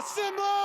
Assemble!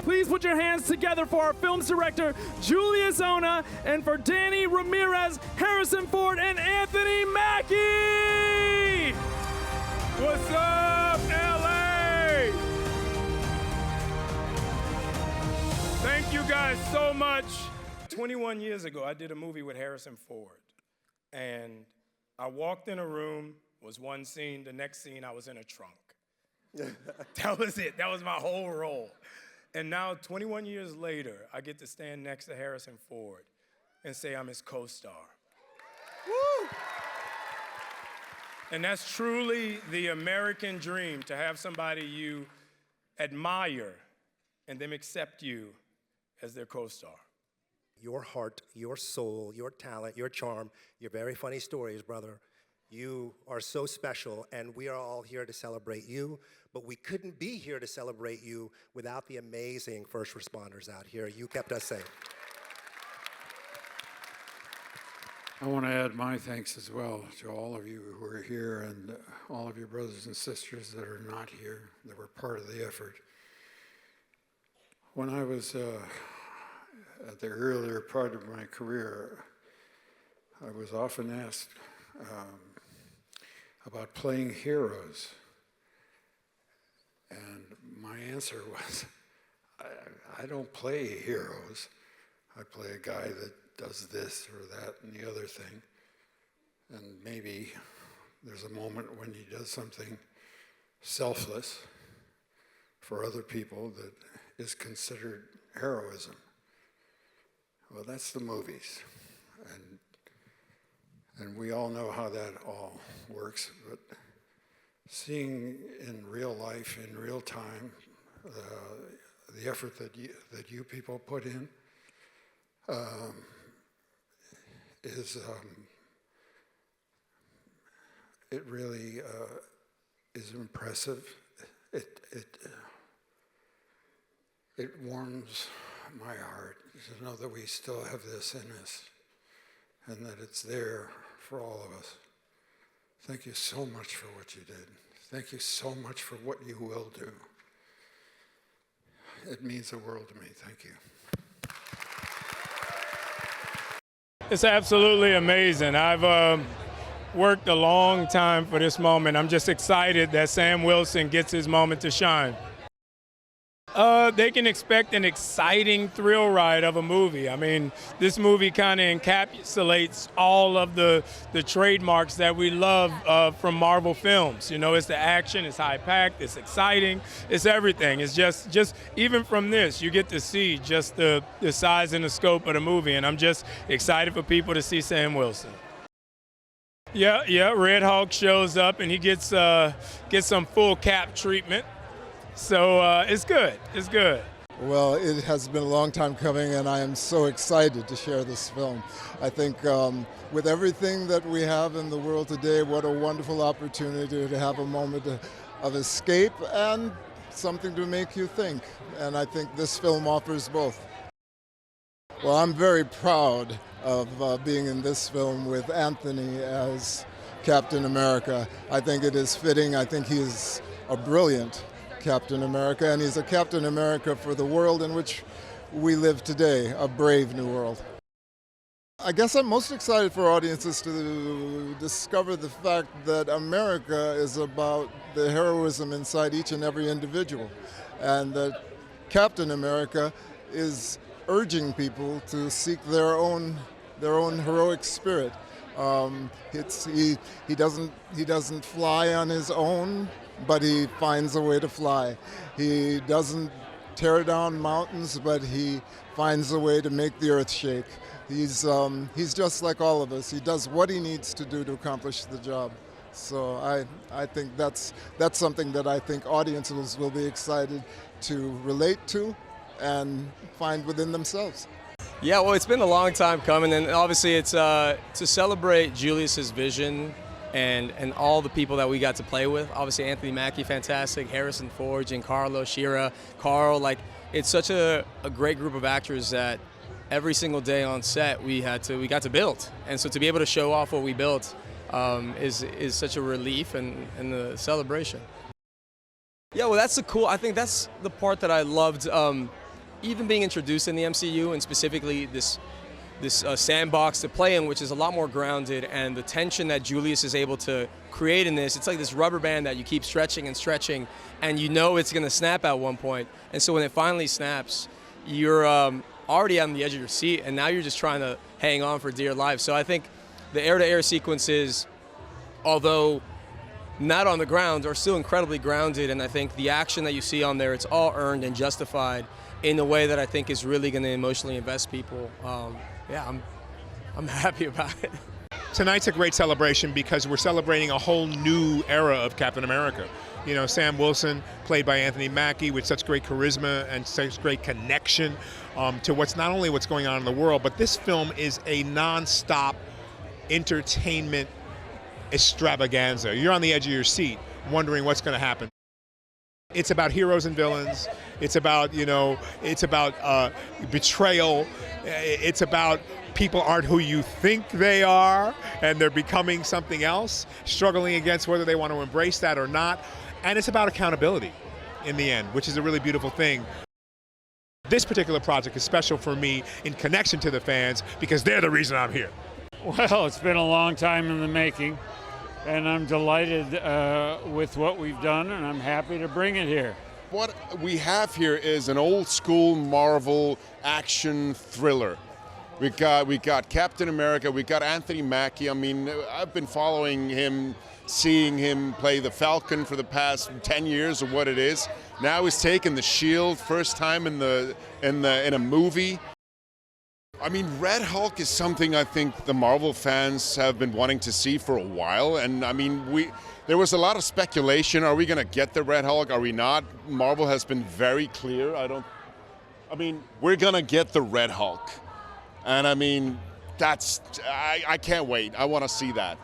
Please put your hands together for our film's director, Julius Onah, and for Danny, Ramirez, Harrison Ford, and Anthony Mackie! What's up, LA? Thank you guys so much. 21 years ago, I did a movie with Harrison Ford, and I walked in a room, was one scene, the next scene I was in a trunk. That was it. That was my whole role. And now, 21 years later, I get to stand next to Harrison Ford and say I'm his co-star. Woo! And that's truly the American dream, to have somebody you admire and them accept you as their co-star. Your heart, your soul, your talent, your charm, your very funny stories, brother. You are so special, and we are all here to celebrate you, but we couldn't be here to celebrate you without the amazing first responders out here. You kept us safe. I want to add my thanks as well to all of you who are here and all of your brothers and sisters that are not here, that were part of the effort. When I was at the earlier part of my career, I was often asked about playing heroes. And my answer was, I don't play heroes. I play a guy that does this or that and the other thing. And maybe there's a moment when he does something selfless for other people that is considered heroism. Well, that's the movies. And we all know how that all works, but seeing in real life, in real time, the effort that you people put in it really is impressive. It warms my heart to know that we still have this in us and that it's there for all of us. Thank you so much for what you did. Thank you so much for what you will do. It means the world to me. Thank you. It's absolutely amazing. I've worked a long time for this moment. I'm just excited that Sam Wilson gets his moment to shine. They can expect an exciting thrill ride of a movie. I mean, this movie kind of encapsulates all of the trademarks that we love from Marvel films. You know, it's the action, it's high-packed, it's exciting, it's everything. It's just even from this, you get to see just the size and the scope of the movie, and I'm just excited for people to see Sam Wilson. Yeah, Red Hulk shows up, and he gets some full cap treatment. So it's good. It's good. Well, it has been a long time coming, and I am so excited to share this film. I think with everything that we have in the world today, what a wonderful opportunity to have a moment of escape and something to make you think. And I think this film offers both. Well, I'm very proud of being in this film with Anthony as Captain America. I think it is fitting. I think he's a brilliant Captain America, and he's a Captain America for the world in which we live today, a brave new world. I guess I'm most excited for audiences to discover the fact that America is about the heroism inside each and every individual, and that Captain America is urging people to seek their own heroic spirit. He doesn't fly on his own, but he finds a way to fly. He doesn't tear down mountains, but he finds a way to make the earth shake. He's just like all of us. He does what he needs to do to accomplish the job. So I think that's something that I think audiences will be excited to relate to and find within themselves. Yeah, well, it's been a long time coming, and obviously it's to celebrate Julius's vision and all the people that we got to play with. Obviously Anthony Mackie, fantastic, Harrison Ford, Giancarlo, Shira, Carl. Like, it's such a great group of actors that every single day on set we got to build. And so to be able to show off what we built is such a relief and the celebration. Yeah, well, I think that's the part that I loved, even being introduced in the MCU, and specifically this sandbox to play in, which is a lot more grounded, and the tension that Julius is able to create in this. It's like this rubber band that you keep stretching and stretching, and you know it's going to snap at one point. And so when it finally snaps, you're already on the edge of your seat, and now you're just trying to hang on for dear life. So I think the air-to-air sequences, although not on the ground are still incredibly grounded, and I think the action that you see on there, it's all earned and justified in a way that I think is really going to emotionally invest people. Yeah, I'm happy about it. Tonight's a great celebration because we're celebrating a whole new era of Captain America. You know, Sam Wilson, played by Anthony Mackie, with such great charisma and such great connection to what's not only what's going on in the world, but this film is a non-stop entertainment extravaganza. You're on the edge of your seat wondering what's going to happen. It's about heroes and villains. It's about, betrayal. It's about people aren't who you think they are, and they're becoming something else, struggling against whether they want to embrace that or not. And it's about accountability in the end, which is a really beautiful thing. This particular project is special for me in connection to the fans because they're the reason I'm here. Well, it's been a long time in the making, and I'm delighted with what we've done, and I'm happy to bring it here. What we have here is an old school Marvel action thriller. We got Captain America, we got Anthony Mackie. I mean, I've been following him, seeing him play the Falcon for the past 10 years or what it is. Now he's taken the shield, first time in a movie. I mean, Red Hulk is something I think the Marvel fans have been wanting to see for a while, and I mean, there was a lot of speculation. Are we going to get the Red Hulk? Are we not? Marvel has been very clear. We're going to get the Red Hulk. And I mean, I can't wait. I want to see that.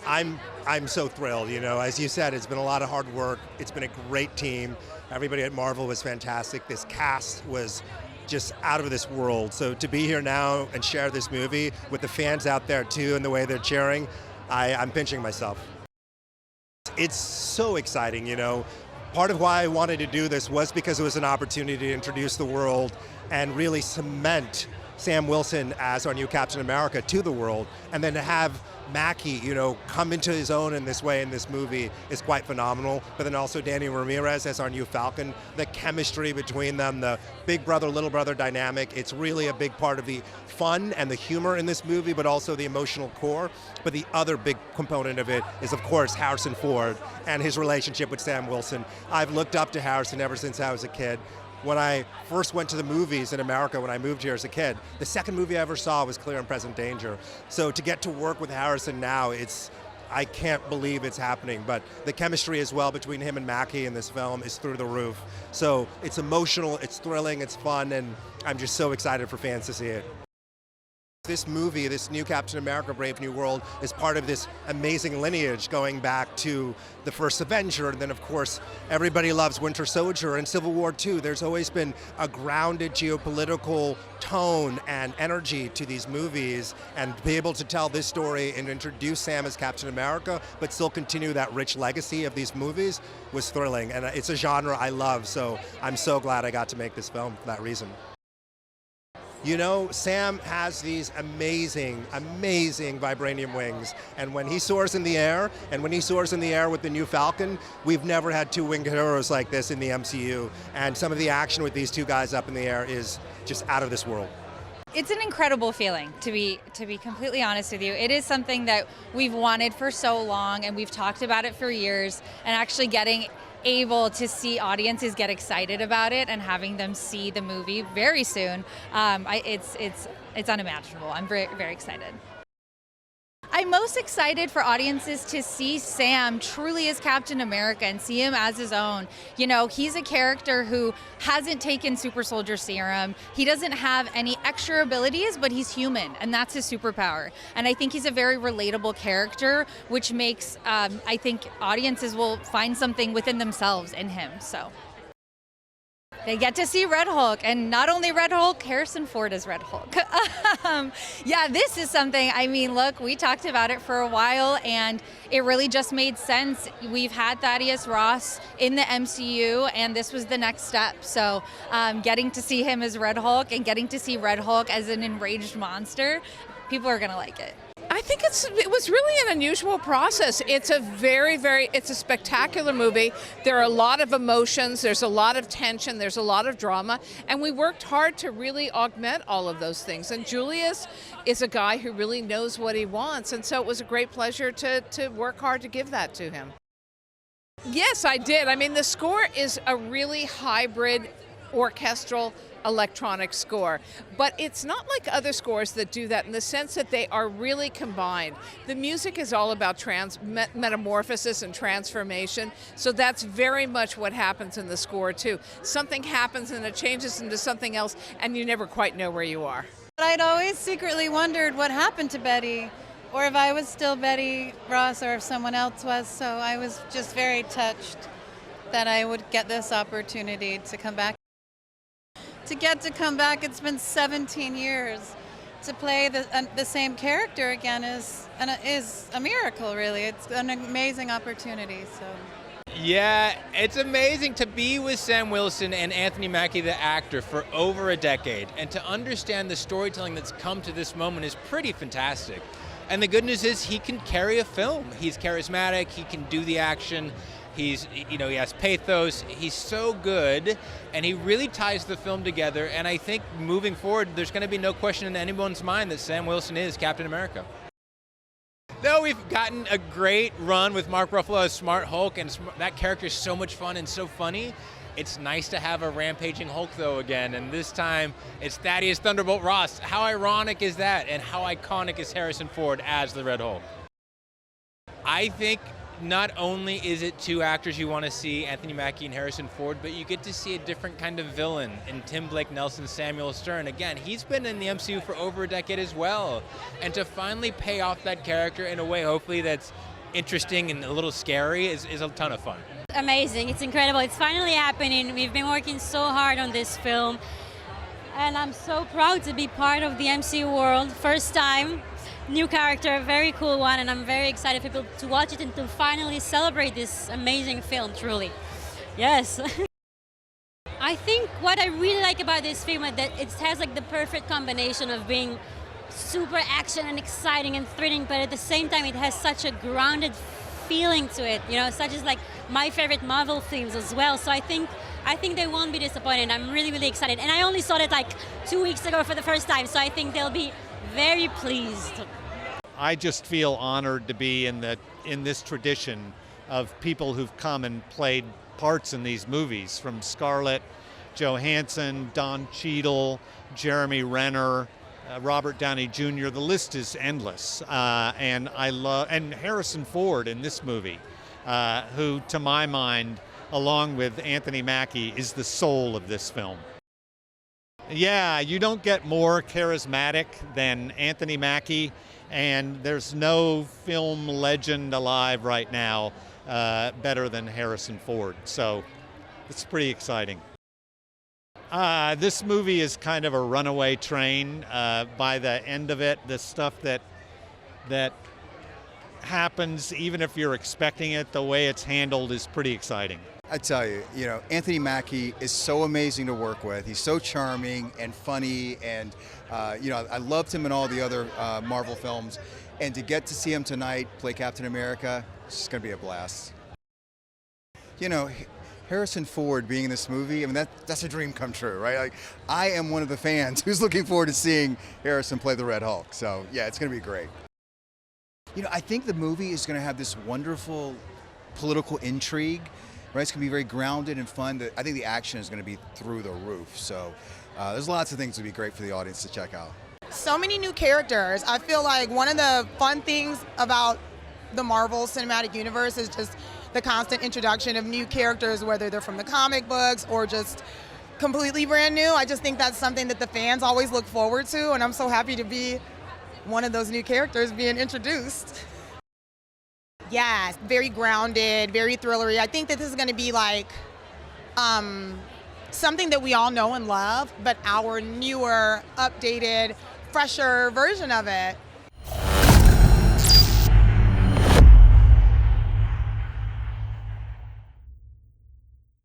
I'm so thrilled. You know, as you said, it's been a lot of hard work. It's been a great team. Everybody at Marvel was fantastic. This cast was just out of this world. So to be here now and share this movie with the fans out there too, and the way they're cheering, I'm pinching myself. It's so exciting, you know. Part of why I wanted to do this was because it was an opportunity to introduce the world and really cement Sam Wilson as our new Captain America to the world, and then to have Mackie, come into his own in this way in this movie is quite phenomenal. But then also Danny Ramirez as our new Falcon, the chemistry between them, the big brother, little brother dynamic, it's really a big part of the fun and the humor in this movie, but also the emotional core. But the other big component of it is, of course, Harrison Ford and his relationship with Sam Wilson. I've looked up to Harrison ever since I was a kid. When I first went to the movies in America when I moved here as a kid, the second movie I ever saw was Clear and Present Danger. So to get to work with Harrison now, I can't believe it's happening. But the chemistry as well between him and Mackie in this film is through the roof. So it's emotional, it's thrilling, it's fun, and I'm just so excited for fans to see it. This movie, this new Captain America Brave New World, is part of this amazing lineage going back to the first Avenger, and then of course everybody loves Winter Soldier and Civil War II. There's always been a grounded geopolitical tone and energy to these movies, and to be able to tell this story and introduce Sam as Captain America, but still continue that rich legacy of these movies was thrilling, and it's a genre I love, so I'm so glad I got to make this film for that reason. You know, Sam has these amazing, amazing vibranium wings, and when he soars in the air, with the new Falcon, we've never had two winged heroes like this in the MCU, and some of the action with these two guys up in the air is just out of this world. It's an incredible feeling, to be completely honest with you. It is something that we've wanted for so long, and we've talked about it for years, and actually getting able to see audiences get excited about it and having them see the movie very soon, it's unimaginable. I'm very, very excited. I'm most excited for audiences to see Sam truly as Captain America and see him as his own. You know, he's a character who hasn't taken super soldier serum. He doesn't have any extra abilities, but he's human, and that's his superpower. And I think he's a very relatable character, which makes, I think audiences will find something within themselves in him, so. They get to see Red Hulk, and not only Red Hulk, Harrison Ford is Red Hulk. Yeah, this is something, look, we talked about it for a while, and it really just made sense. We've had Thaddeus Ross in the MCU, and this was the next step. So getting to see him as Red Hulk and getting to see Red Hulk as an enraged monster, people are going to like it. I think it was really an unusual process. It's a spectacular movie. There are a lot of emotions, there's a lot of tension, there's a lot of drama, and we worked hard to really augment all of those things. And Julius is a guy who really knows what he wants, and so it was a great pleasure to work hard to give that to him. Yes, I did. I mean, the score is a really hybrid orchestral electronic score, but it's not like other scores that do that in the sense that they are really combined. The music is all about metamorphosis and transformation, so that's very much what happens in the score too. Something happens and it changes into something else and you never quite know where you are. I'd always secretly wondered what happened to Betty, or if I was still Betty Ross or if someone else was, so I was just very touched that I would get this opportunity to come back. To get to come back, it's been 17 years. To play the same character again is a miracle, really. It's an amazing opportunity. So. Yeah, it's amazing to be with Sam Wilson and Anthony Mackie, the actor, for over a decade. And to understand the storytelling that's come to this moment is pretty fantastic. And the good news is he can carry a film. He's charismatic, he can do the action. He has pathos. He's so good, and he really ties the film together. And I think moving forward, there's going to be no question in anyone's mind that Sam Wilson is Captain America. Though we've gotten a great run with Mark Ruffalo as Smart Hulk, and that character is so much fun and so funny, it's nice to have a rampaging Hulk, though, again. And this time, it's Thaddeus Thunderbolt Ross. How ironic is that? And how iconic is Harrison Ford as the Red Hulk? I think not only is it two actors you want to see, Anthony Mackie and Harrison Ford, but you get to see a different kind of villain in Tim Blake Nelson, Samuel Stern. Again, he's been in the MCU for over a decade as well. And to finally pay off that character in a way, hopefully, that's interesting and a little scary is a ton of fun. Amazing. It's incredible. It's finally happening. We've been working so hard on this film. And I'm so proud to be part of the MCU world. First time. New character, a very cool one, and I'm very excited for people to watch it and to finally celebrate this amazing film, truly. Yes. I think what I really like about this film is that it has like the perfect combination of being super action and exciting and thrilling, but at the same time it has such a grounded feeling to it, such as like my favorite Marvel films as well. So I think they won't be disappointed. I'm really, really excited. And I only saw it like 2 weeks ago for the first time, so I think they'll be very pleased. I just feel honored to be in this tradition of people who've come and played parts in these movies, from Scarlett Johansson, Don Cheadle, Jeremy Renner, Robert Downey Jr. The list is endless, and Harrison Ford in this movie, who, to my mind, along with Anthony Mackie, is the soul of this film. Yeah, you don't get more charismatic than Anthony Mackie, and there's no film legend alive right now better than Harrison Ford. So it's pretty exciting. This movie is kind of a runaway train. By the end of it, the stuff that happens, even if you're expecting it, the way it's handled is pretty exciting. I tell you, Anthony Mackie is so amazing to work with. He's so charming and funny, and I loved him in all the other Marvel films. And to get to see him tonight play Captain America, it's just going to be a blast. Harrison Ford being in this movie, I mean, that's a dream come true, right? Like, I am one of the fans who's looking forward to seeing Harrison play the Red Hulk. So, yeah, it's going to be great. I think the movie is going to have this wonderful political intrigue. Right, it's going to be very grounded and fun. I think the action is going to be through the roof. So there's lots of things that would be great for the audience to check out. So many new characters. I feel like one of the fun things about the Marvel Cinematic Universe is just the constant introduction of new characters, whether they're from the comic books or just completely brand new. I just think that's something that the fans always look forward to, and I'm so happy to be one of those new characters being introduced. Yes, very grounded, very thrillery. I think that this is going to be like something that we all know and love, but our newer, updated, fresher version of it.